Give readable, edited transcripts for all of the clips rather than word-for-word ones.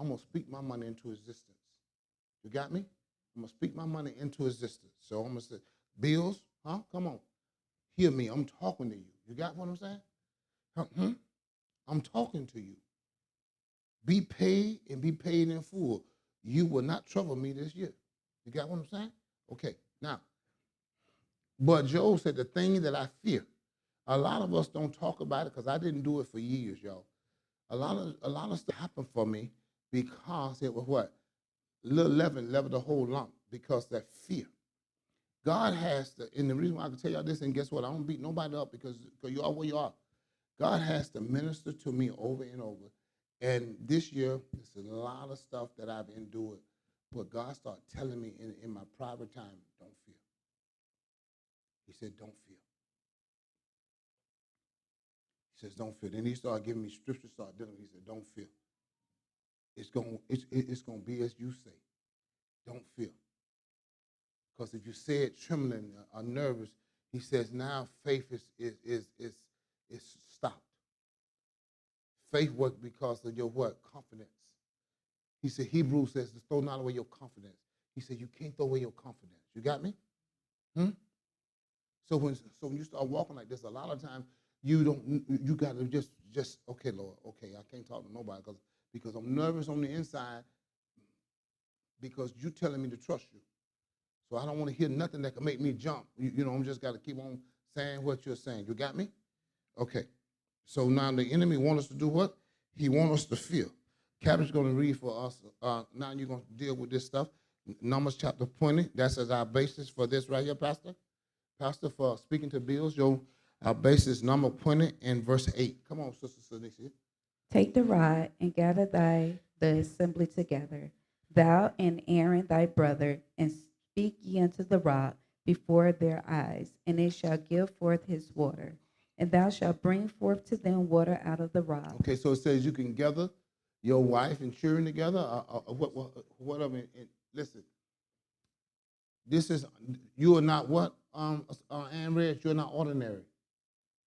I'm going to speak my money into existence. You got me? I'm going to speak my money into existence. So I'm going to say, bills, huh? Come on. Hear me. I'm talking to you. You got what I'm saying? Hmm? I'm talking to you. Be paid and be paid in full. You will not trouble me this year. You got what I'm saying? Okay. Now, but Job said the thing that I fear. A lot of us don't talk about it because I didn't do it for years, y'all. A lot of stuff happened for me because it was what? Little leaven the whole lump because that fear. God has to, and the reason why I can tell y'all this, and guess what? I don't beat nobody up because you are where you are. God has to minister to me over and over. And this year, there's a lot of stuff that I've endured. But God started telling me in my private time, don't fear. He said, don't fear. He says, don't fear. Then he started giving me scripture, started dealing with me. He said, don't fear. It's going to be as you say. Don't fear. Because if you say it trembling or nervous, he says now faith is stopped. Faith works because of your what? Confidence. He said, Hebrews says, throw not away your confidence. He said, you can't throw away your confidence. You got me? So when you start walking like this, a lot of times you got to just okay, Lord, okay, I can't talk to nobody because I'm nervous on the inside because you telling me to trust you. So I don't want to hear nothing that can make me jump. I'm just got to keep on saying what you're saying. You got me? Okay. So now the enemy wants us to do what? He wants us to fear. Cabot's going to read for us. Now you're going to deal with this stuff. Numbers chapter 20. That's as our basis for this right here, Pastor. Pastor, for speaking to bills, our basis, number 20 and verse 8. Come on, Sister Sanicia. Take the rod and gather the assembly together, thou and Aaron thy brother, and speak ye unto the rock before their eyes, and it shall give forth his water. And thou shalt bring forth to them water out of the rock. Okay, so it says you can gather your wife and children together, whatever. And listen, you are not what, Ann Red, you're not ordinary.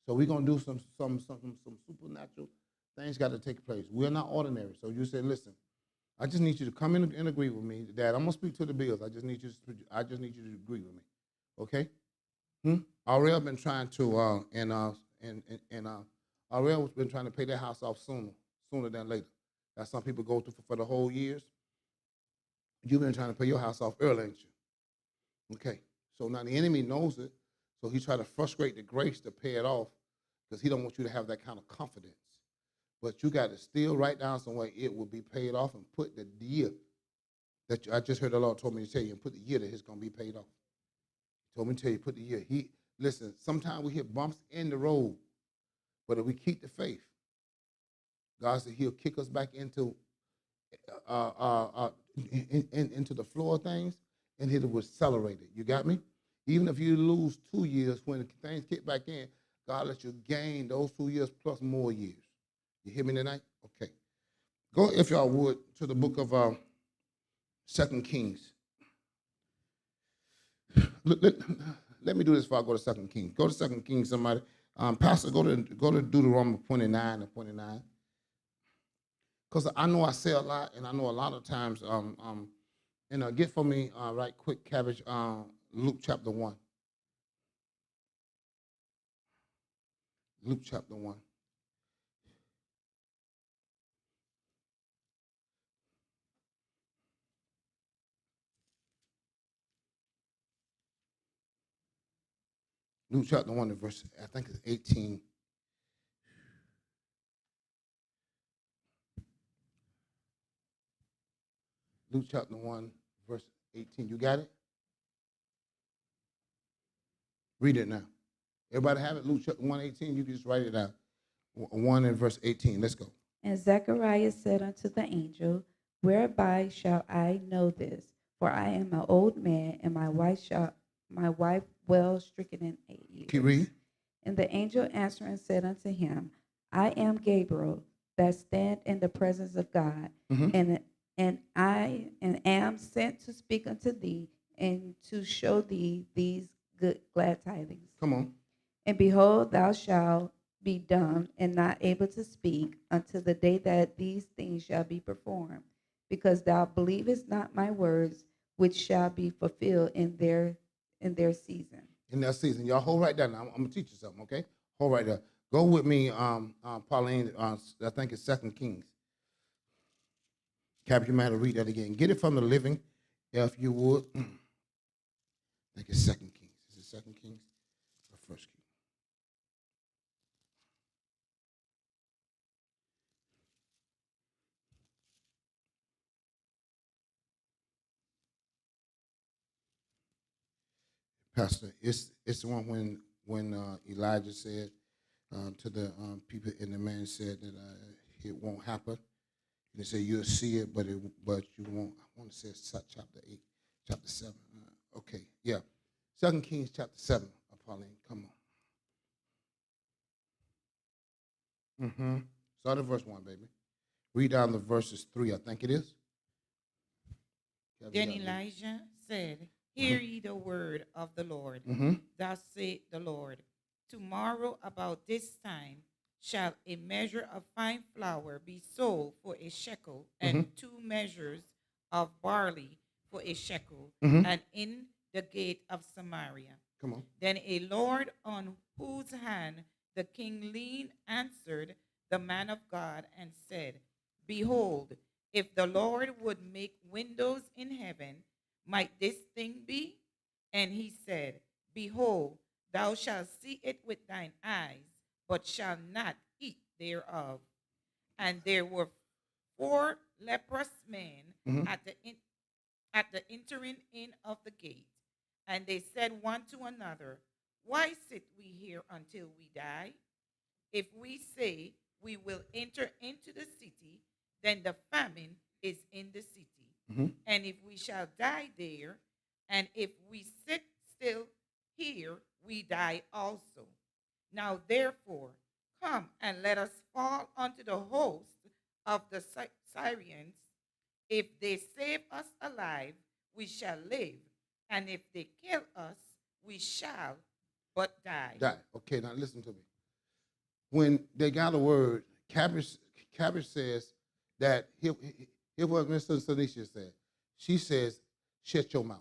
So we're gonna do some supernatural things got to take place. We're not ordinary. So you say, listen, I just need you to come in and agree with me, Dad. I'm gonna speak to the bills. I just need you to agree with me, okay? Ariel been trying to Ariel's been trying to pay their house off sooner than later. That's some people go through for the whole years. You've been trying to pay your house off early, ain't you? Okay. So now the enemy knows it, so he try to frustrate the grace to pay it off because he don't want you to have that kind of confidence. But you got to still write down somewhere it will be paid off and put the year that I just heard the Lord told me to tell you and put the year that it's going to be paid off. He told me to tell you, put the year. Listen, sometimes we hit bumps in the road, but if we keep the faith, God said he'll kick us back into into the floor of things, and he will accelerate it. You got me? Even if you lose 2 years, when things kick back in, God let you gain those 2 years plus more years. You hear me tonight? Okay. Go, if y'all would, to the book of 2 Kings. Let me do this before I go to 2 Kings. Go to 2 Kings, somebody. Pastor, go to Deuteronomy 29 and 29. Because I know I say a lot, and I know a lot of times, get for me right quick, Cabbage, Luke chapter 1. Luke chapter 1. Luke chapter 1 and verse, I think it's 18. Luke chapter 1, verse 18. You got it? Read it now. Everybody have it? Luke chapter 1, 18. You can just write it down. 1 and verse 18. Let's go. And Zacharias said unto the angel, whereby shall I know this? For I am an old man, and my wife well stricken in 8 years. Keep reading. And the angel answering said unto him, I am Gabriel, that stand in the presence of God, and I am sent to speak unto thee and to show thee these glad tidings. Come on. And behold, thou shalt be dumb and not able to speak until the day that these things shall be performed, because thou believest not my words, which shall be fulfilled in their season. In that season. Y'all hold right there now. I'm going to teach you something, okay? Hold right there. Go with me, Pauline, I think it's 2 Kings. Cap, you might have to read that again. Get it from the living, if you would. I think it's 2 Kings. Is it 2 Kings or 1 Kings? Pastor, it's the one when Elijah said to the people, and the man said that it won't happen. And they said you'll see it, but you won't. I want to say it's chapter 8, chapter 7. Okay, yeah, 2 Kings chapter 7. Pauline, come on. Start at verse 1, baby. Read down to verses 3, I think it is. Then Elijah said, Hear ye the word of the Lord. Thus saith the Lord, Tomorrow about this time shall a measure of fine flour be sold for a shekel, and 2 measures of barley for a shekel, and in the gate of Samaria. Come on. Then a Lord on whose hand the king leaned answered the man of God and said, Behold, if the Lord would make windows in heaven, might this thing be? And he said, Behold, thou shalt see it with thine eyes, but shalt not eat thereof. And there were 4 leprous men at the entering in of the gate. And they said one to another, Why sit we here until we die? If we say we will enter into the city, then the famine is in the city. And if we shall die there, and if we sit still here, we die also. Now therefore, come and let us fall unto the host of the Syrians. If they save us alive, we shall live. And if they kill us, we shall but die. Die. Okay, now listen to me. When they got a word, Cabbage says that, here's what Miss Salisha said. She says, shut your mouth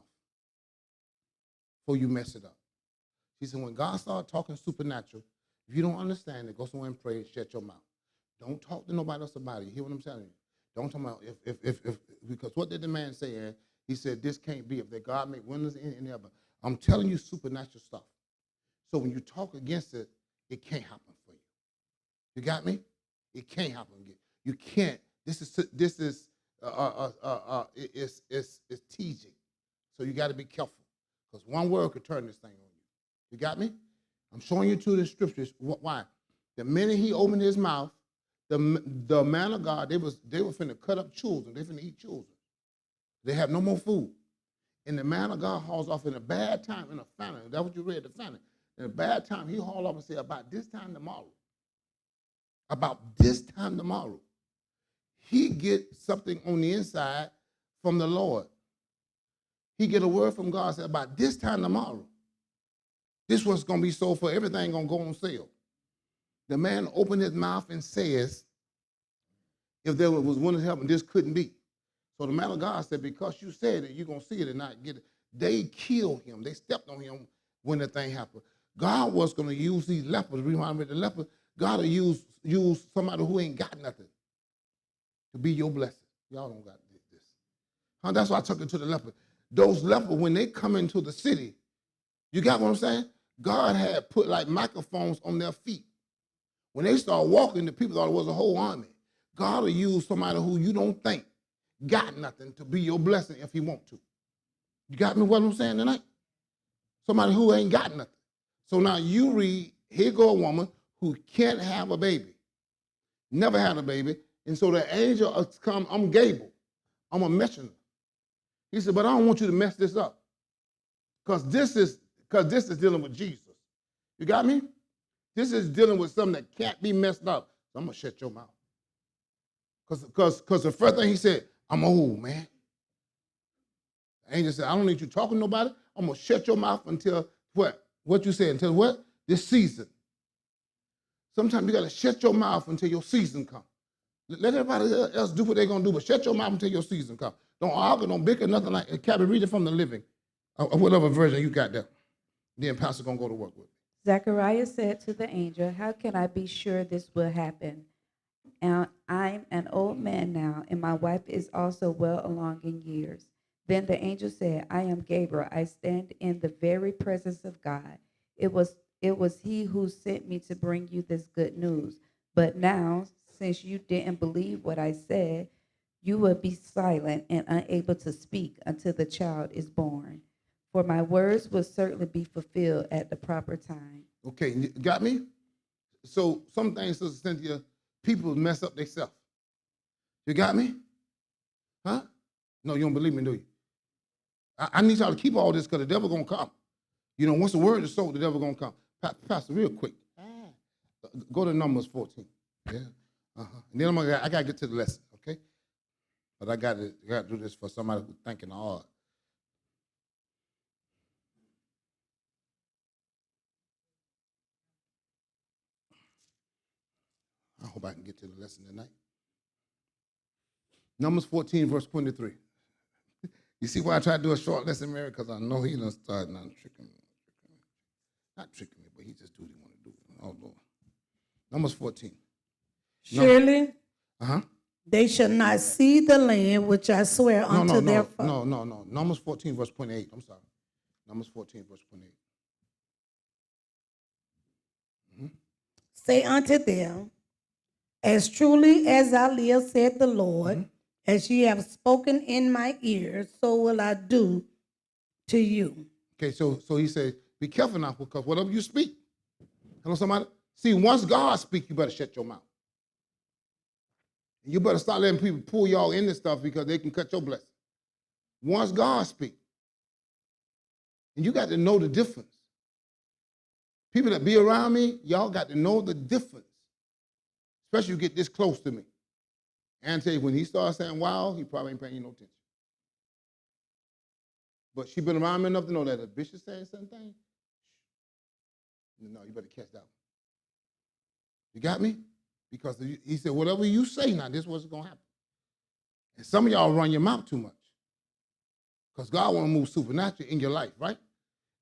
before you mess it up. She said, when God started talking supernatural, if you don't understand it, go somewhere and pray and shut your mouth. Don't talk to nobody else about it. You hear what I'm telling you? Don't talk about if because what did the man say, Aaron? He said, this can't be. If the God make windows in heaven. I'm telling you supernatural stuff. So when you talk against it, it can't happen for you. You got me? It can't happen again. You can't. This is it's teasing. So you got to be careful, because one word could turn this thing on you. You got me? I'm showing you to the scriptures. Why? The minute he opened his mouth, the man of God, they were finna cut up children. They finna eat children. They have no more food. And the man of God hauls off in a bad time, in a famine. That's what you read, the famine. In a bad time, he hauled off and said, about this time tomorrow. About this time tomorrow. He get something on the inside from the Lord. He get a word from God, said, about this time tomorrow. This was going to be sold for, everything going to go on sale. The man opened his mouth and says, if there was one in heaven, this couldn't be. So the man of God said, because you said it, you're going to see it and not get it. They killed him. They stepped on him when the thing happened. God was going to use these lepers. Remember the lepers? God will use somebody who ain't got nothing to be your blessing. Y'all don't got this. That's why I took it to the leper. Those lepers, when they come into the city, you got what I'm saying? God had put like microphones on their feet. When they start walking, the people thought it was a whole army. God will use somebody who you don't think got nothing to be your blessing if he want to. You got me what I'm saying tonight? Somebody who ain't got nothing. So now you read, here go a woman who can't have a baby, never had a baby, and so the angel has come, I'm Gable, I'm a messenger. He said, but I don't want you to mess this up, because this is dealing with Jesus. You got me? This is dealing with something that can't be messed up. So I'm going to shut your mouth. Because the first thing he said, I'm old, man. The angel said, I don't need you talking to nobody. I'm going to shut your mouth until what? What you said, until what? This season. Sometimes you got to shut your mouth until your season comes. Let everybody else do what they're going to do, but shut your mouth until your season comes. Don't argue, don't bicker, nothing like it. Cabby, read it from the living, or whatever version you got there. Then Pastor going to go to work with it. Zechariah said to the angel, "How can I be sure this will happen? And I'm an old man now, and my wife is also well along in years." Then the angel said, "I am Gabriel. I stand in the very presence of God. It was he who sent me to bring you this good news. But now, since you didn't believe what I said, you will be silent and unable to speak until the child is born. For my words will certainly be fulfilled at the proper time." Okay, you got me? So some things, Sister Cynthia, people mess up themselves. You got me? Huh? No, you don't believe me, do you? I need y'all to keep all this because the devil going to come. You know, once the word is sold, the devil going to come. Pastor, real quick. Go to Numbers 14. Yeah. And then I got to get to the lesson, okay? But I got to do this for somebody who's thinking hard. I hope I can get to the lesson tonight. Numbers 14, verse 23. You see why I try to do a short lesson, Mary? Because I know he done started now tricking me. Not tricking me, but he just do what he want to do. Oh, Lord. Numbers 14. Surely Uh-huh. they shall not see the land which I swear unto their fathers. No. Numbers 14, verse 28. I'm sorry. Numbers 14, verse 28. Say unto them, as truly as I live, said the Lord, as ye have spoken in my ears, so will I do to you. Okay, so he said, be careful now, because whatever you speak, hello, somebody? See, once God speaks, you better shut your mouth. You better start letting people pull y'all into stuff because they can cut your blessing. Once God speaks, and you got to know the difference. People that be around me, y'all got to know the difference. Especially you get this close to me. And I tell you, when he starts saying wow, he probably ain't paying you no attention. But she been around me enough to know that if Bishop saying something, no, you better catch that one. You got me? Because he said, whatever you say now, this is what's going to happen. And some of y'all run your mouth too much. Because God want to move supernaturally in your life, right?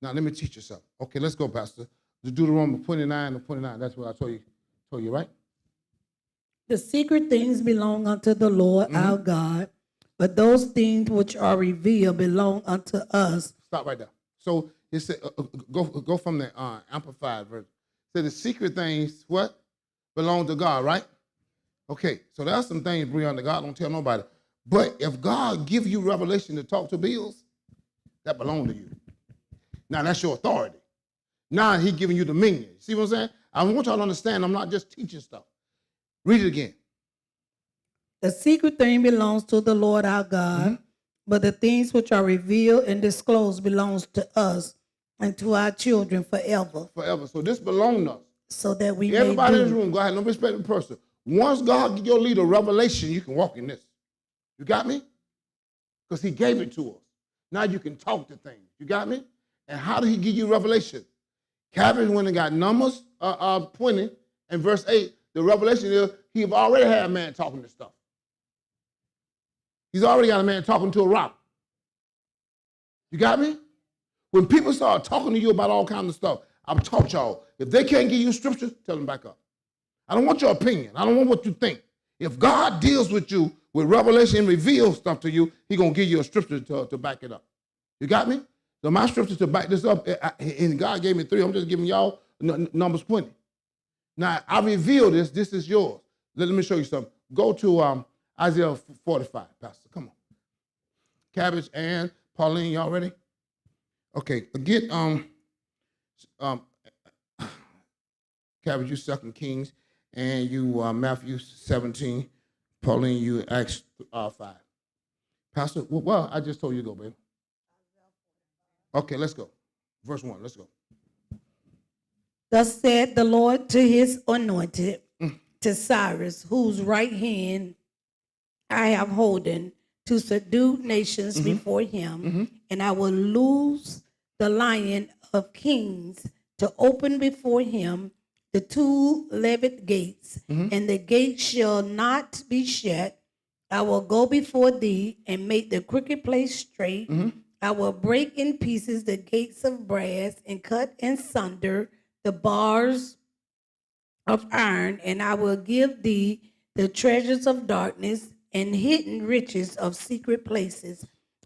Now, let me teach you something. Okay, let's go, Pastor. Deuteronomy 29 and 29. That's what I told you, right? The secret things belong unto the Lord our God, but those things which are revealed belong unto us. Stop right there. So it said, go from the amplified version. It said the secret things, what? Belong to God, right? Okay, so there's some things, Brianna, God don't tell nobody. But if God give you revelation to talk to bills, that belong to you. Now that's your authority. Now he giving you dominion. See what I'm saying? I want y'all to understand I'm not just teaching stuff. Read it again. The secret thing belongs to the Lord our God, but the things which are revealed and disclosed belongs to us and to our children forever. Forever. So this belongs to us. So that we Everybody may in this room, God, no respected person. Once God give your leader revelation, you can walk in this. You got me? Because he gave it to us. Now you can talk to things. You got me? And how did he give you revelation? Calvin went and got Numbers 20 and verse 8. The revelation is he's already had a man talking to stuff. He's already got a man talking to a rock. You got me? When people start talking to you about all kinds of stuff, I've taught y'all, if they can't give you scripture, tell them back up. I don't want your opinion. I don't want what you think. If God deals with you with revelation and reveals stuff to you, he's going to give you a scripture to back it up. You got me? So my scripture to back this up, and God gave me 3. I'm just giving y'all Numbers 20. Now, I reveal this. This is yours. Let me show you something. Go to Isaiah 45, Pastor. Come on. Cabbage and Pauline, y'all ready? Okay, get Cabbage, you 2 Kings, and you Matthew 17. Pauline, you Acts 5. Pastor, well, I just told you to go, baby. Okay, let's go. Verse 1, let's go. Thus said the Lord to his anointed, to Cyrus, whose right hand I have holden, to subdue nations before him, and I will loose the lion of kings to open before him the two levied gates, Mm-hmm. and the gates shall not be shut. I will go before thee and make the crooked place straight. Mm-hmm. I will break in pieces the gates of brass and cut in sunder the bars of iron, and I will give thee the treasures of darkness and hidden riches of secret places,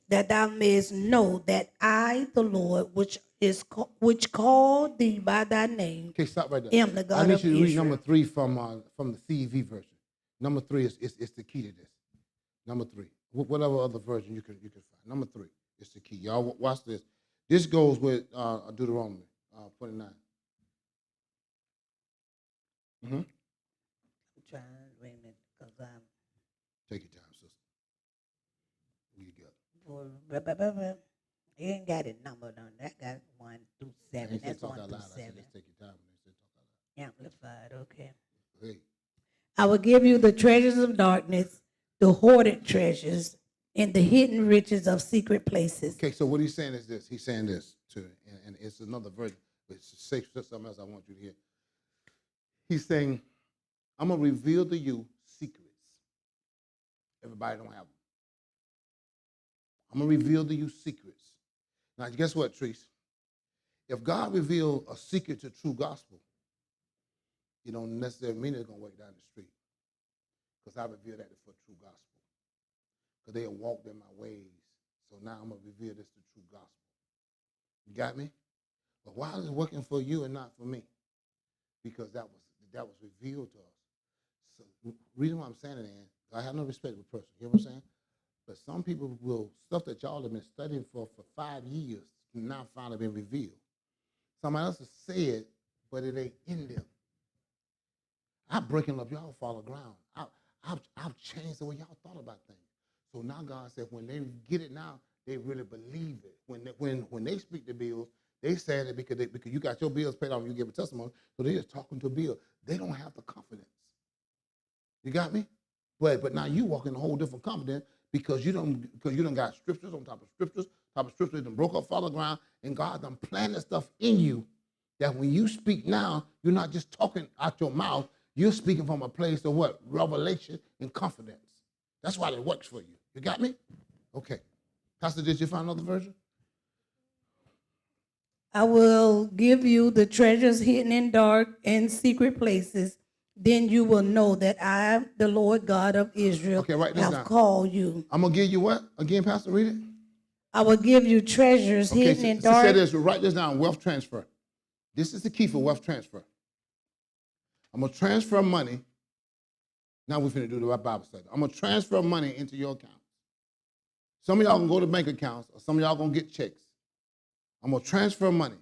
that thou mayest know that I, the Lord, which called thee by thy name, Okay, stop right there. am the I God need of you to read number Israel. 3 from the CEV version. Number 3 is the key to this. Number 3, whatever other version you can find. Number 3 is the key. Y'all watch this. This goes with Deuteronomy 29. Mm-hmm. I'm trying, wait a minute, because Take your time, sister. You got I'm. You ain't got it numbered on that. I got 1 through I 7. ain't said That's talk 1 out through loud. I said 7. let's take your time. I said talk Amplified, okay. out loud. Hey, I will give you the treasures of darkness, the hoarded treasures, and the hidden riches of secret places. okay. So what he's saying is this. He's saying this too, and it's another version, but it's something else I want you to hear. He's saying, I'm gonna reveal to you secrets. Everybody don't have them. I'm gonna reveal to you secrets. Now, guess what, Treese? If God revealed a secret to true gospel, it don't necessarily mean it's gonna work down the street. Because I revealed that for true gospel. Because they have walked in my ways. So now I'm gonna reveal this to true gospel. You got me? But why is it working for you and not for me? Because that was revealed to us. So the reason why I'm saying it, Ann, I have no respect for a person. You know what I'm saying? But some people will, stuff that y'all have been studying for 5 years, now finally been revealed. Somebody else has said, but it ain't in them. I'm breaking up y'all follow ground. I've changed the way y'all thought about things. So now God said, when they get it now, they really believe it. When they speak the bills, they saying it because you got your bills paid off and you give a testimony. So they're just talking to a bill. They don't have the confidence. You got me? But now you walk in a whole different confidence because you don't got scriptures on top of scriptures that broke up follow ground, and God done planted stuff in you that when you speak now, you're not just talking out your mouth, you're speaking from a place of what? Revelation and confidence. That's why it works for you. You got me? Okay. Pastor, did you find another version? I will give you the treasures hidden in dark and secret places. Then you will know that I, the Lord God of Israel, Okay, write this have down. called you. I'm going to give you what? Again, Pastor, read it. I will give you treasures Okay, hidden in so dark. say this, write this down, wealth transfer. This is the key for wealth transfer. I'm going to transfer money. Now we're finna do the Bible study. I'm going to transfer money into your account. Some of y'all can go to bank accounts, or some of y'all going to get checks. I'm going to transfer money.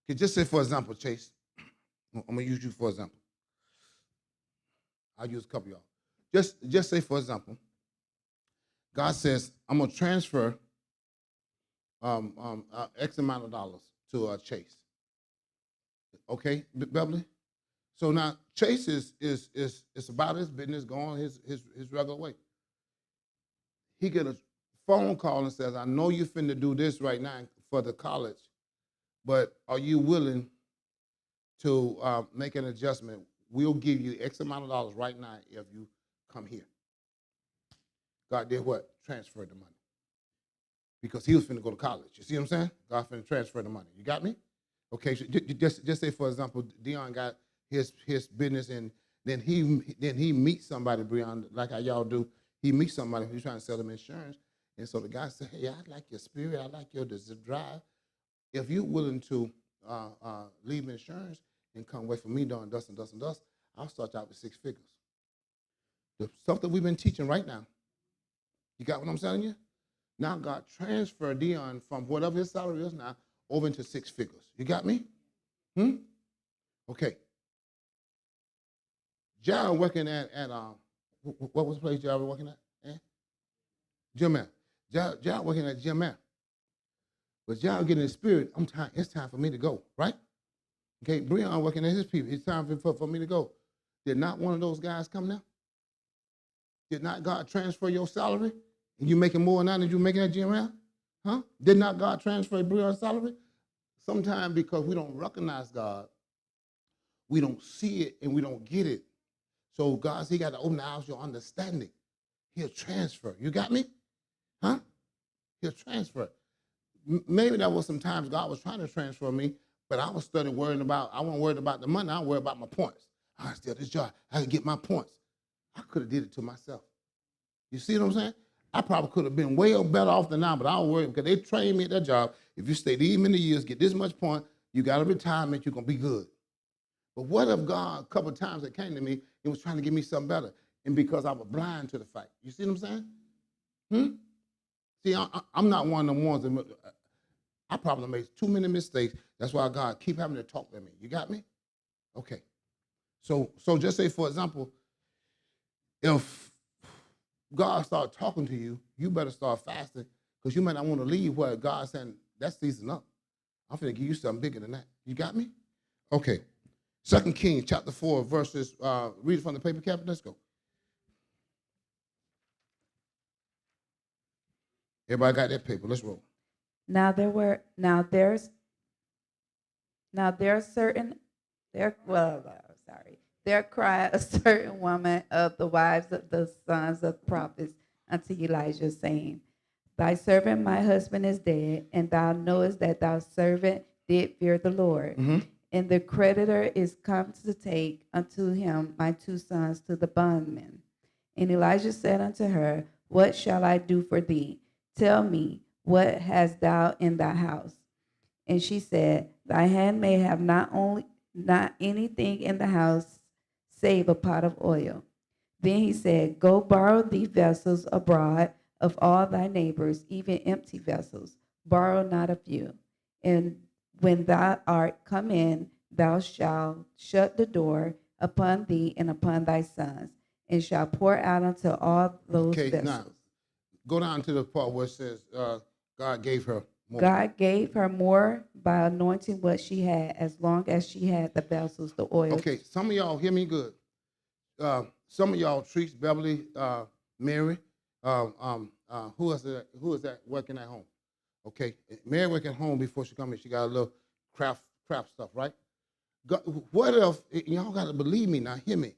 Okay, just say, for example, Chase. I'm going to use you for example. I'll use a couple of y'all. Just say, for example, God says, I'm going to transfer X amount of dollars to Chase. Okay, Beverly? So now Chase is about his business, going his regular way. He get a phone call and says, I know you're finna do this right now for the college, but are you willing to make an adjustment? We'll give you X amount of dollars right now if you come here. God did what? Transferred the money. Because he was finna go to college. You see what I'm saying? God finna transfer the money. You got me? Okay, so just say, for example, Dion got his business, and then he meets somebody, Breon, like how y'all do. He meets somebody who's trying to sell him insurance. And so the guy said, hey, I like your spirit. I like your drive. If you're willing to leave insurance and come away from me doing dust and dust and dust, I'll start you out with 6 figures. The stuff that we've been teaching right now, you got what I'm telling you? Now God transferred Dion from whatever his salary is now over into 6 figures. You got me? Okay. John working at what was the place John was working at? Jim Man. John working at Jim Man. But John getting his spirit, it's time for me to go, right? Okay, Breon working at his people. It's time for me to go. Did not one of those guys come now? Did not God transfer your salary And you making more now than you making at GML? Huh? Did not God transfer Breon's salary? Sometimes because we don't recognize God, we don't see it and we don't get it. So God, He got to open the eyes of your understanding. He'll transfer. You got me? Huh? He'll transfer. Maybe that was sometimes God was trying to transfer me, but I was studying worrying about, I wasn't worried about the money, I was worried about my points. I still this job, I can get my points. I could have did it to myself. You see what I'm saying? I probably could have been way better off than now, but I was worried because they trained me at that job. If you stay these many years, get this much point, you got a retirement, you're going to be good. But what if God, a couple of times that came to me, He was trying to give me something better, and because I was blind to the fact. You see what I'm saying? See, I'm not one of them ones that, I probably made too many mistakes. That's why God keep having to talk to me. You got me? Okay. So just say, for example, if God start talking to you, you better start fasting because you might not want to leave where God's saying, that season up. I'm going to give you something bigger than that. You got me? Okay. 2 Kings chapter 4, verses, read it from the paper cabinet. Let's go. Everybody got that paper. Let's roll. Now there cried a certain woman of the wives of the sons of prophets unto Elijah, saying, Thy servant my husband is dead, and thou knowest that thy servant did fear the Lord. And the creditor is come to take unto him my 2 sons to the bondmen. And Elijah said unto her, What shall I do for thee? Tell me, what hast thou in thy house? And she said, Thy handmaid have not anything in the house save a pot of oil. Then he said, Go borrow thee vessels abroad of all thy neighbors, even empty vessels. Borrow not a few. And when thou art come in, thou shalt shut the door upon thee and upon thy sons, and shalt pour out unto all those vessels. Now, go down to the part where it says God gave her more. God gave her more by anointing what she had, as long as she had the vessels, the oil. Okay, some of y'all hear me good. Some of y'all, Trees, Beverly, Mary, who is that working at home? Okay, Mary working at home before she come in. She got a little craft stuff, right? God, what if, y'all got to believe me now, hear me.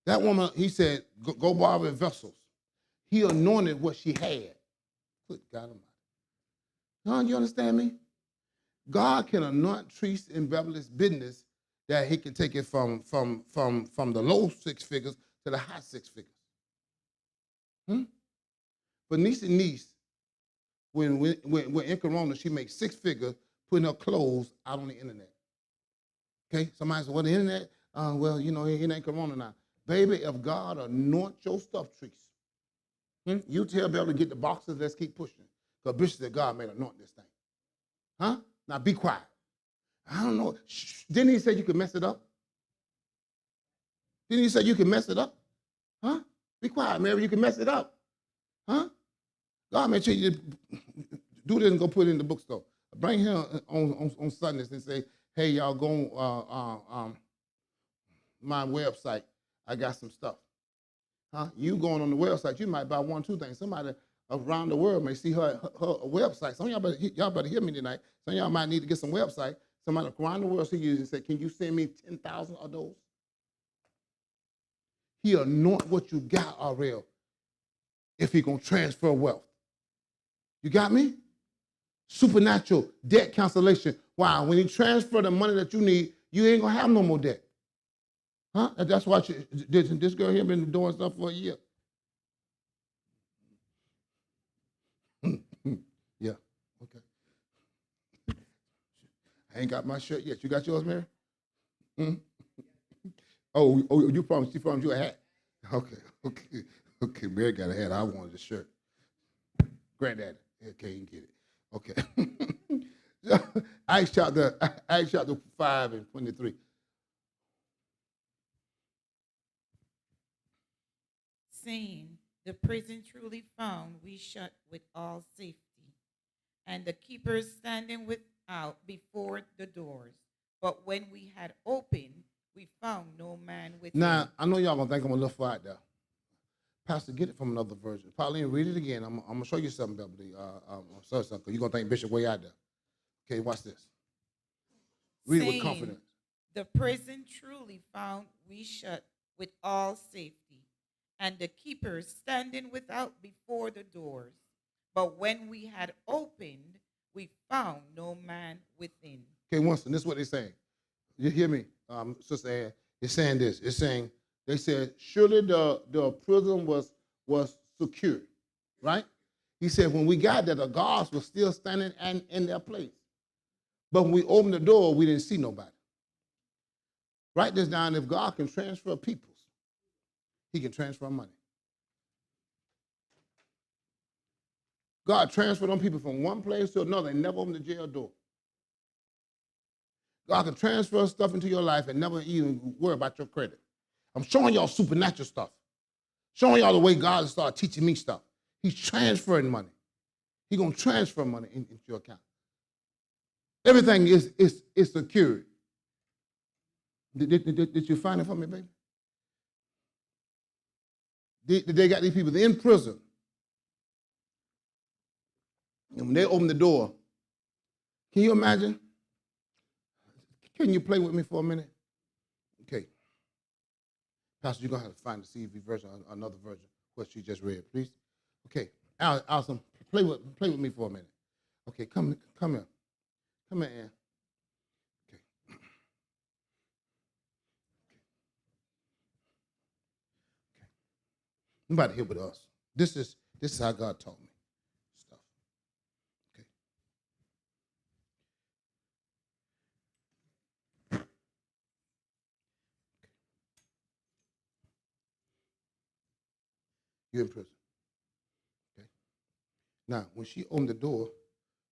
That woman, he said, go borrow vessels. He anointed what she had. Good God Almighty. Huh, you understand me? God can anoint Trees and Beverly's business that He can take it from the low 6 figures to the high 6 figures. But niece, when in Corona, she makes 6 figures putting her clothes out on the internet. Okay, somebody said, well, the internet, well, you know, it ain't Corona now. Baby, if God anoint your stuff, Trees, you tell Beverly to get the boxes, let's keep pushing. Because Bishop said God may anoint this thing. Huh? Now be quiet. I don't know. Shh. Didn't He say you could mess it up? Didn't He say you could mess it up? Huh? Be quiet, Mary. You can mess it up. Huh? God may tell you to do this and go put it in the bookstore. Bring him on Sundays and say, hey, y'all go on my website. I got some stuff. Huh? You going on the website, you might buy 1 or 2 things. Somebody around the world may see her website. Some of y'all better hear me tonight. Some of y'all might need to get some website. Somebody around the world see you and say, can you send me 10,000 of those? He anoint what you got already if He going to transfer wealth. You got me? Supernatural debt cancellation. Wow, when He transfer the money that you need, you ain't going to have no more debt. Huh? And that's why this girl here been doing stuff for a year. Yeah, okay. I ain't got my shirt yet. You got yours, Mary? Oh, you promised. She promised you a hat. Okay. Mary got a hat. I wanted a shirt. Granddaddy. Okay, you can get it. Okay. Acts chapter 5 and 23. Saying, the prison truly found we shut with all safety, and the keepers standing without before the doors. But when we had opened, we found no man within. Now, I know y'all gonna think I'm a little far out there, Pastor, get it from another version. Pauline, read it again. I'm going to show you something, Beverly. Show you something. You're going to think Bishop way out there. Okay, watch this. Read it with saying, confidence. the prison truly found we shut with all safety, and the keepers standing without before the doors. But when we had opened, we found no man within. Okay, Winston, this is what they're saying. You hear me, Sister Ann? It's saying this. It's saying, they said, surely the prison was secure, right? He said, when we got there, the guards were still standing and in their place. But when we opened the door, we didn't see nobody. Write this down. If God can transfer peoples, he can transfer money. God transferred them people from one place to another and never opened the jail door. God can transfer stuff into your life and never even worry about your credit. I'm showing y'all supernatural stuff. Showing y'all the way God has started teaching me stuff. He's transferring money. He's going to transfer money into your account. Everything is secured. Did you find it for me, baby? They got these people in prison. And when they open the door, can you imagine? Can you play with me for a minute? Okay. Pastor, you're going to have to find the CV version, another version, what she just read, please. Okay. Allison, play with me for a minute. Okay, come here. Come here, Ann. Okay. Nobody here but us. This is how God taught me stuff. Okay. You're in prison. Okay. Now, when she opened the door,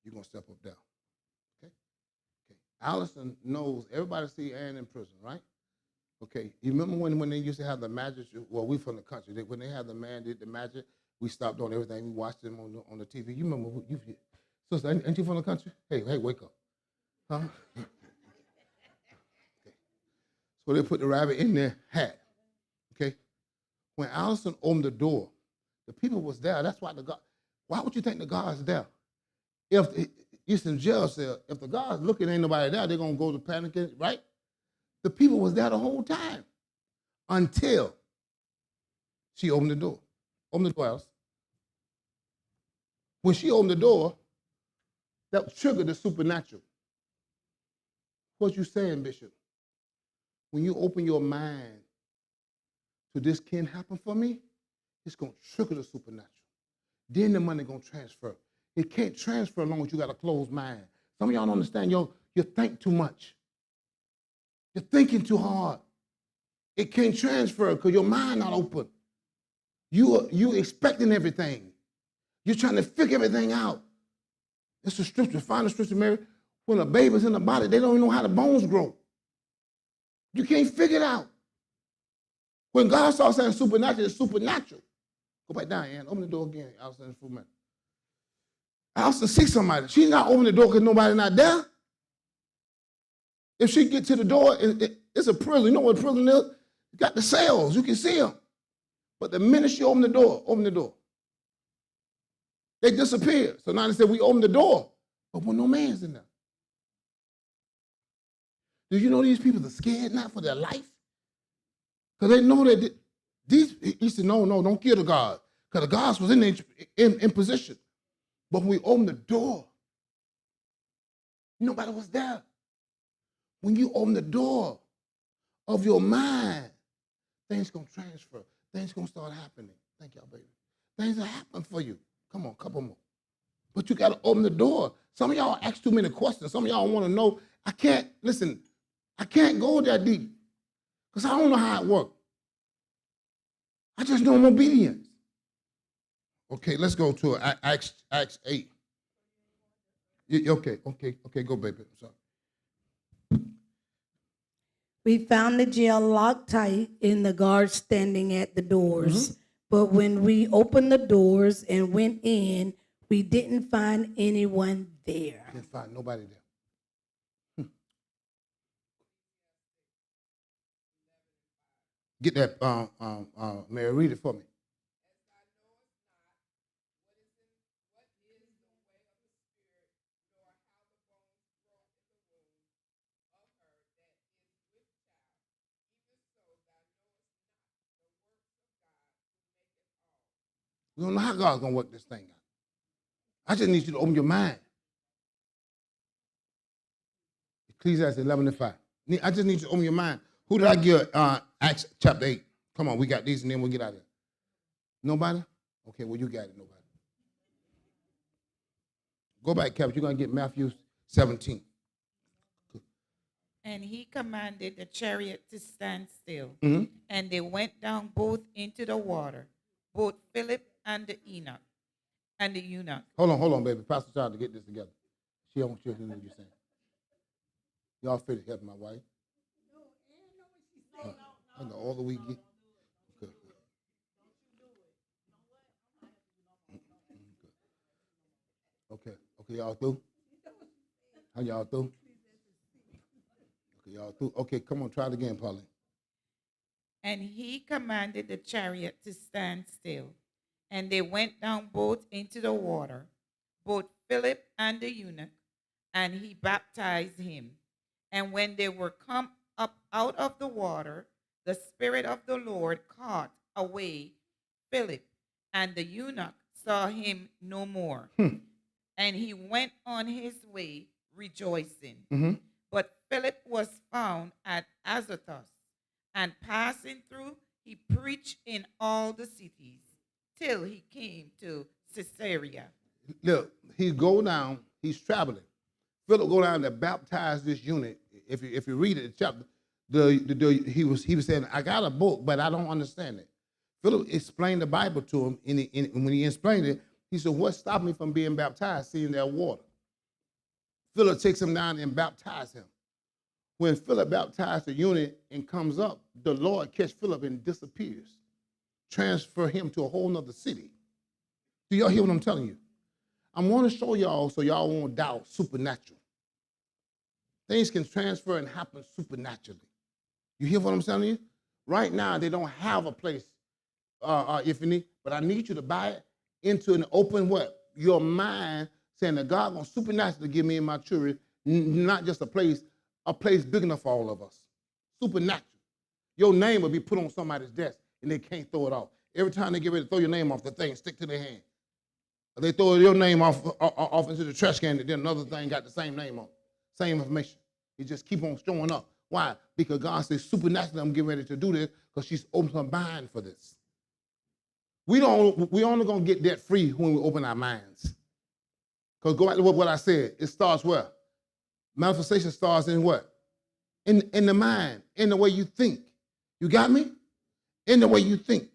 you're gonna step up there. Okay. Okay. Allison knows everybody see Ann in prison, right? Okay. You remember when they used to have the magic? Well, we from the country. When they had the man did the magic, we stopped doing everything. We watched them on the TV. You remember? Sister, ain't you from the country? Hey, wake up. Huh? Okay. So they put the rabbit in their hat. Okay. When Allison opened the door, the people was there. That's why why would you think the God's there? If it's in jail cell, if the God's looking, ain't nobody there, they're gonna go to panicking, right? The people was there the whole time until she opened the door. Opened the door, Allison. When she opened the door, that triggered the supernatural. What you saying, Bishop? When you open your mind to this can happen for me, it's gonna trigger the supernatural. Then the money gonna transfer. It can't transfer as long as you got a closed mind. Some of y'all don't understand. You think too much. You're thinking too hard. It can't transfer because your mind not open. You expecting everything. You're trying to figure everything out. It's the scripture. Find the scripture, Mary. When a baby's in the body, they don't even know how the bones grow. You can't figure it out. When God starts saying supernatural, it's supernatural. Go back down, Ann. Open the door again. Allison, in a few minutes. Allison sees somebody. She's not opening the door because nobody's not there. If she get to the door, it's a prison. You know what a prison is? You got the cells. You can see them. But the minute she opened the door, they disappeared. So now they said, we opened the door, but when no man's in there. Do you know these people are scared not for their life? Because they know that he said, no, don't kill the guard. Because the guards was in position. But when we opened the door, nobody was there. When you open the door of your mind, things going to transfer. Things going to start happening. Thank y'all, baby. Things will happen for you. Come on, couple more. But you got to open the door. Some of y'all ask too many questions. Some of y'all want to know. I can't go that deep because I don't know how it works. I just know I'm obedience. Okay, let's go to Acts 8. Okay, go, baby. I'm sorry. We found the jail locked tight and the guards standing at the doors. Mm-hmm. But when we opened the doors and went in, we didn't find anyone there. Didn't find nobody there. Get that, Mary, read it for me. We don't know how God's going to work this thing out. I just need you to open your mind. Ecclesiastes 11:5. I just need you to open your mind. Who did I give Acts chapter 8? Come on, we got these and then we'll get out of here. Nobody? Okay, well, you got it, nobody. Go back, Kevin. You're going to get Matthew 17. And he commanded the chariot to stand still. Mhm. And they went down both into the water, both Philip and the eunuch. Hold on, baby. Pastor Charles to get this together. She don't hear what you're saying. Y'all finished helping my wife? I know all the we get. Okay, y'all through? How y'all through? Okay, y'all through? Okay, come on, try it again, Pauline. And he commanded the chariot to stand still. And they went down both into the water, both Philip and the eunuch, and he baptized him. And when they were come up out of the water, the Spirit of the Lord caught away Philip, and the eunuch saw him no more. And he went on his way rejoicing. Mm-hmm. But Philip was found at Azotus, and passing through, he preached in all the cities till he came to Caesarea. Look, he go down, he's traveling. Philip go down to baptize this eunuch. If you read it, the chapter, he was saying, I got a book, but I don't understand it. Philip explained the Bible to him, and when he explained it, he said, what stopped me from being baptized, seeing that water? Philip takes him down and baptizes him. When Philip baptized the eunuch and comes up, the Lord catch Philip and disappears. Transfer him to a whole nother city. Do y'all hear what I'm telling you? I want to show y'all so y'all won't doubt supernatural. Things can transfer and happen supernaturally. You hear what I'm telling you? Right now, they don't have a place, if you need, but I need you to buy it into an open what? Your mind, saying that God going to supernaturally give me and my children, not just a place big enough for all of us. Supernatural. Your name will be put on somebody's desk, and they can't throw it off. Every time they get ready to throw your name off, the thing stick to their hand. They throw your name off into the trash can, and then another thing got the same name on, same information. You just keep on showing up. Why? Because God says supernaturally I'm getting ready to do this because she's opened her mind for this. We only gonna get debt free when we open our minds. Because go back to what I said, it starts where? Manifestation starts in what? In the mind, in the way you think. You got me? In the way you think.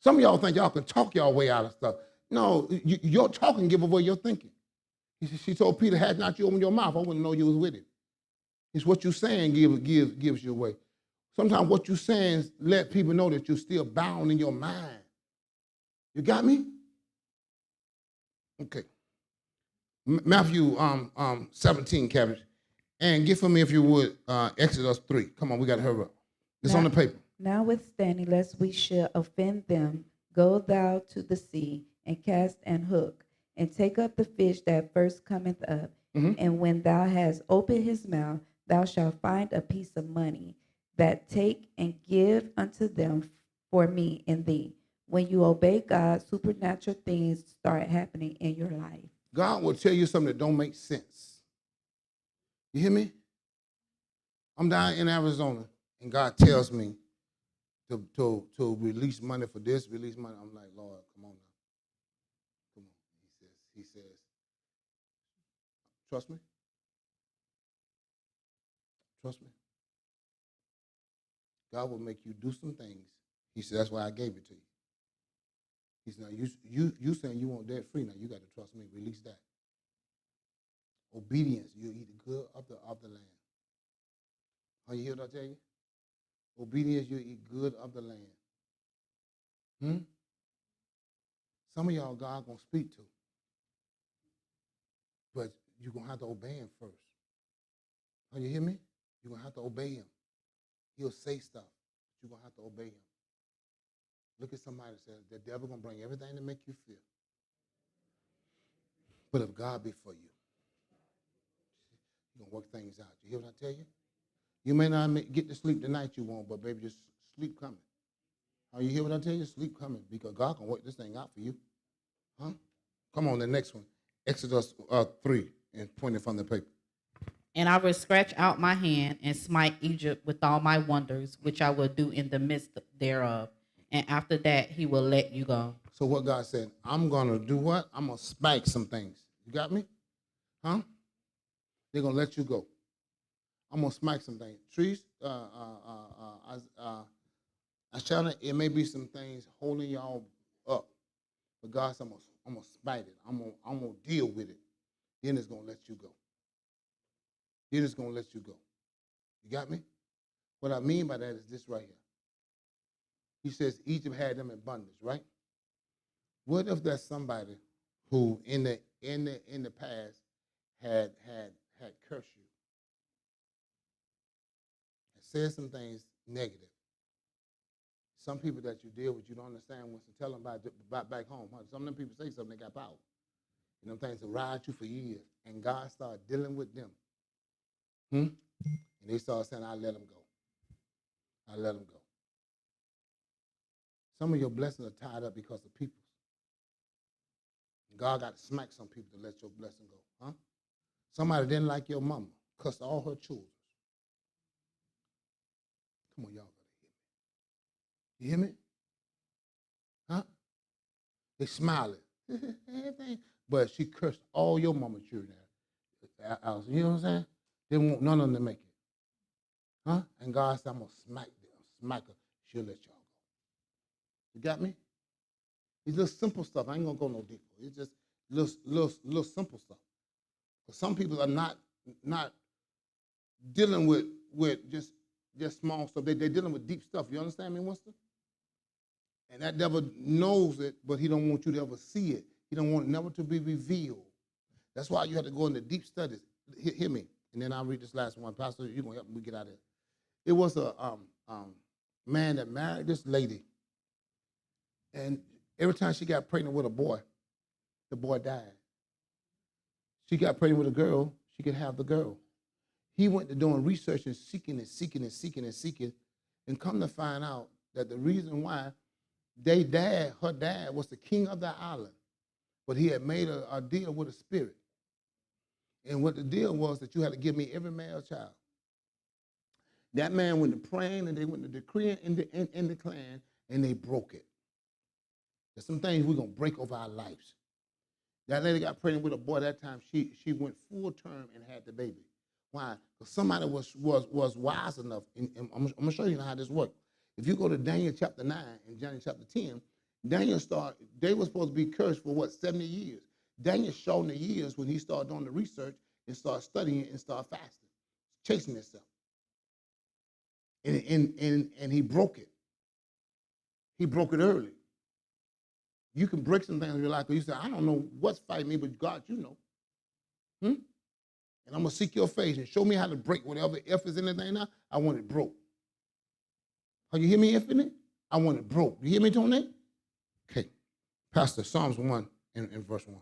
Some of y'all think y'all can talk y'all way out of stuff. No, your talking give away your thinking. She told Peter, had not you opened your mouth, I wouldn't know you was with it. It's what you're saying gives you away. Sometimes what you're saying let people know that you're still bound in your mind. You got me? Okay. Matthew 17, Cabbage. And get for me, if you would, Exodus 3. Come on, we got to hurry up. It's on the paper. Notwithstanding, lest we should offend them, go thou to the sea, and cast an hook, and take up the fish that first cometh up. Mhm. And when thou hast opened his mouth, thou shalt find a piece of money, that take and give unto them for me and thee. When you obey God, supernatural things start happening in your life. God will tell you something that don't make sense. You hear me? I'm down in Arizona, and God tells me to release money for this, release money. I'm like, Lord, come on now. Come on. He says, trust me. Trust me. God will make you do some things. He said, that's why I gave it to you. He said, now you saying you want debt free. Now you got to trust me. Release that. Obedience, you eat the good of the land. Are you hear what I tell you? Obedience, you eat good of the land. Some of y'all God gonna speak to, but you're gonna have to obey him first. Are you hear me? You're gonna have to obey him. He'll say stuff, but you're gonna have to obey him. Look at somebody and say, the devil gonna bring everything to make you fear. But if God be for you, he's gonna work things out. You hear what I tell you? You may not get the sleep tonight you want, but baby, just sleep coming. Are you hear what I tell you? Sleep coming because God can work this thing out for you. Huh? Come on, the next one. Exodus 3 and pointing from the paper. And I will stretch out my hand and smite Egypt with all my wonders, which I will do in the midst thereof. And after that, he will let you go. So what God said, I'm going to do what? I'm going to spike some things. You got me? Huh? They're going to let you go. I'm going to smite some things. Trees, Ashana, it may be some things holding y'all up. But God said, I'm going to spite it. I'm going to deal with it. Then it's going to let you go. Then it's going to let you go. You got me? What I mean by that is this right here. He says Egypt had them in bondage, right? What if there's somebody who in the past had cursed you, had said some things negative? Some people that you deal with, you don't understand once you tell them about back home. Some of them people say something, they got power. And them things will ride you for years. And God started dealing with them. And they started saying, I let them go. I let them go. Some of your blessings are tied up because of people. God got to smack some people to let your blessing go. Huh? Somebody didn't like your mama, cussed all her children. Come on, y'all gotta hear me. You hear me? Huh? They smiling. But she cursed all your mama children out. You know what I'm saying? They want none of them to make it. Huh? And God said, I'm going to smack her. She'll let y'all go. You got me? It's just simple stuff. I ain't going to go no deeper. It's just little simple stuff. Because some people are not dealing with just small stuff. They're dealing with deep stuff. You understand me, Winston? And that devil knows it, but he don't want you to ever see it. He don't want it never to be revealed. That's why you have to go into deep studies. Hear me. And then I'll read this last one. Pastor, you're going to help me get out of here. It was a man that married this lady. And every time she got pregnant with a boy, the boy died. She got pregnant with a girl, she could have the girl. He went to doing research and seeking, and come to find out that the reason why her dad was the king of the island, but he had made a deal with a spirit. And what the deal was that you had to give me every male child. That man went to praying and they went to decreeing in the clan and they broke it. There's some things we're going to break over our lives. That lady got pregnant with a boy that time. She went full term and had the baby. Why? Because somebody was wise enough. And I'm going to show you how this works. If you go to Daniel chapter 9 and Daniel chapter 10, they were supposed to be cursed for 70 years. Daniel showed the years when he started doing the research and started studying and started fasting, chasing himself. And he broke it. He broke it early. You can break some things in your life because you say, I don't know what's fighting me, but God, you know. And I'm going to seek your face and show me how to break whatever F is in the thing now. I want it broke. Are you hear me, Infinite? I want it broke. You hear me, Tony? Okay. Pastor, Psalms 1 and verse 1.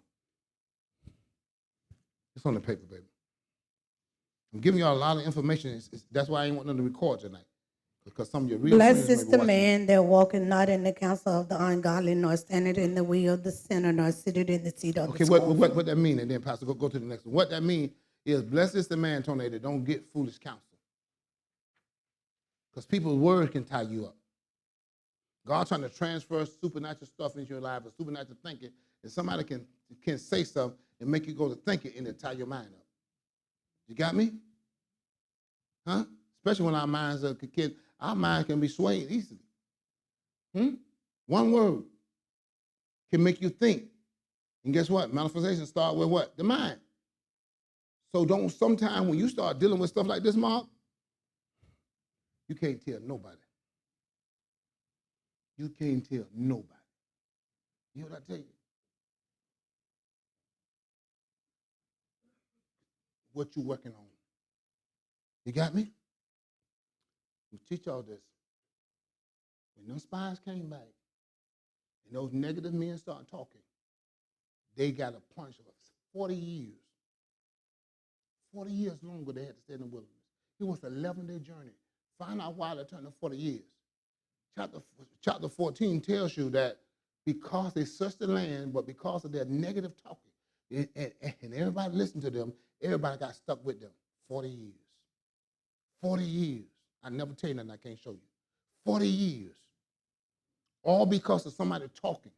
It's on the paper, baby. I'm giving y'all a lot of information. That's why I ain't want them to record tonight. Because some of your real Blessed friends is may be the watching. man that walketh not in the counsel of the ungodly, nor standeth in the way of the sinner, nor sitteth in the seat of the Okay, scornful. what that mean? And then, Pastor, go to the next one. What that mean is, blessed is the man, Tony, that don't get foolish counsel. Because people's words can tie you up. God trying to transfer supernatural stuff into your life, or supernatural thinking, and somebody can say something and make you go to thinking and it tie your mind up. You got me? Huh? Especially when our minds can be swayed easily. One word can make you think. And guess what? Manifestation start with what? The mind. So sometime when you start dealing with stuff like this, Mark, you can't tell nobody. You can't tell nobody. You know what I tell you? What you working on. You got me? We teach all this. When those spies came back and those negative men started talking, they got a punch of 40 years. 40 years longer they had to stay in the wilderness. It was an 11-day journey. Find out why they turned to 40 years. Chapter 14 tells you that because they searched the land, but because of their negative talking, and everybody listened to them, everybody got stuck with them. 40 years. 40 years. I never tell you nothing I can't show you. 40 years. All because of somebody talking.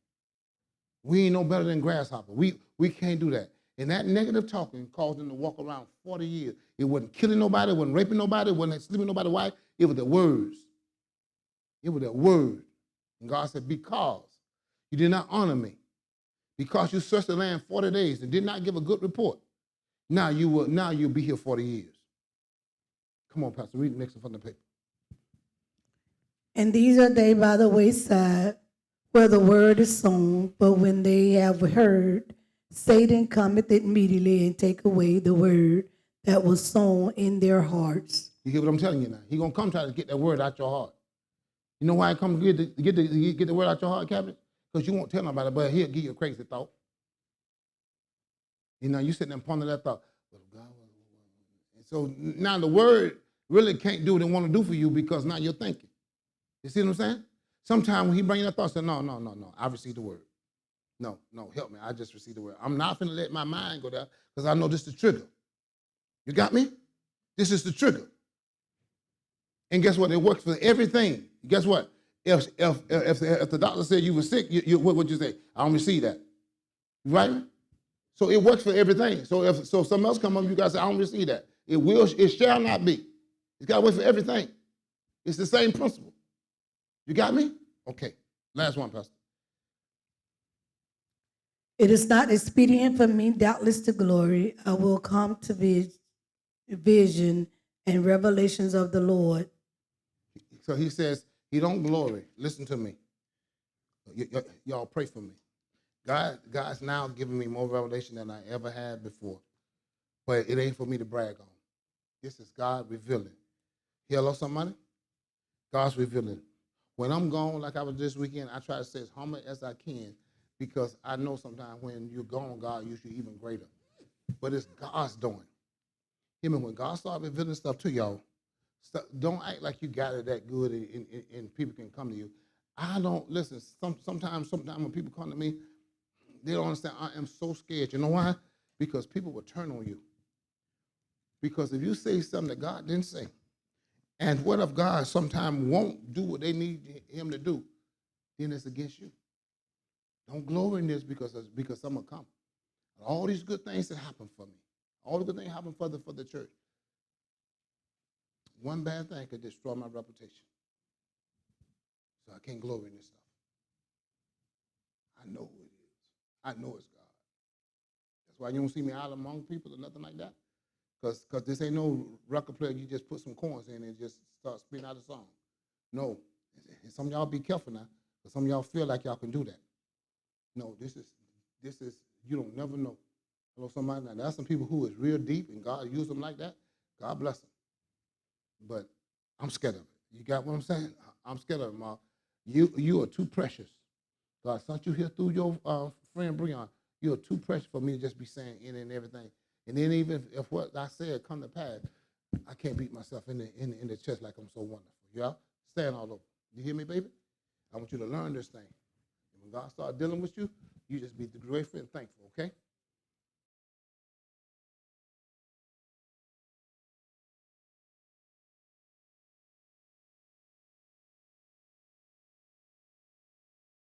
We ain't no better than grasshopper. We can't do that. And that negative talking caused them to walk around 40 years. It wasn't killing nobody, it wasn't raping nobody, it wasn't sleeping nobody's wife. It was the words. It was the word. And God said, because you did not honor me, because you searched the land 40 days and did not give a good report, now you'll be here 40 years. Come on, Pastor, read the next one from the paper. And these are they by the wayside, where the word is sown, but when they have heard, Satan cometh immediately and take away the word that was sown in their hearts. You hear what I'm telling you now? He's going to come try to get that word out your heart. You know why he come get the word out your heart, Captain? Because you won't tell nobody, but he'll give you a crazy thought. You know, you sitting there pondering that thought. And so now the word really can't do what it want to do for you because now you're thinking. You see what I'm saying? Sometimes when he bring that thought, say, no, I received the word. No, help me. I just received the word. I'm not going to let my mind go there because I know this is the trigger. You got me? This is the trigger. And guess what? It works for everything. Guess what? If the doctor said you were sick, what would you say? I don't receive that. Right? So it works for everything. So if something else come up, you guys say, I don't receive that. It shall not be. It's got to work for everything. It's the same principle. You got me? Okay. Last one, Pastor. It is not expedient for me, doubtless to glory. I will come to vision and revelations of the Lord. So he says, he don't glory. Listen to me. Y'all pray for me. God's now giving me more revelation than I ever had before. But it ain't for me to brag on. This is God revealing. Hello, somebody? God's revealing. When I'm gone, like I was this weekend, I try to stay as humble as I can because I know sometimes when you're gone, God uses you even greater. But it's God's doing. When God starts revealing stuff to y'all, don't act like you got it that good and people can come to you. I don't, listen, sometimes when people come to me, they don't understand. I am so scared. You know why? Because people will turn on you. Because if you say something that God didn't say, and what if God sometimes won't do what they need him to do, then it's against you. Don't glory in this because I'm going to come. All these good things that happen for me, all the good things happen for the church. One bad thing could destroy my reputation. So I can't glory in this stuff. I know who it is. I know it's God. That's why you don't see me out among people or nothing like that. Because this ain't no record player you just put some coins in and just start spinning out a song. No. And some of y'all be careful now, because some of y'all feel like y'all can do that. No, this is you don't never know. Hello, somebody. Now, there's some people who is real deep and God used them like that. God bless them. But I'm scared of it. You got what I'm saying? I'm scared of it, Ma. You are too precious. God sent you here through your friend Breon. You are too precious for me to just be saying in and everything. And then even if what I said come to pass, I can't beat myself in the chest like I'm so wonderful. Y'all stand all over. You hear me, baby? I want you to learn this thing. And when God starts dealing with you, you just be grateful and thankful, okay?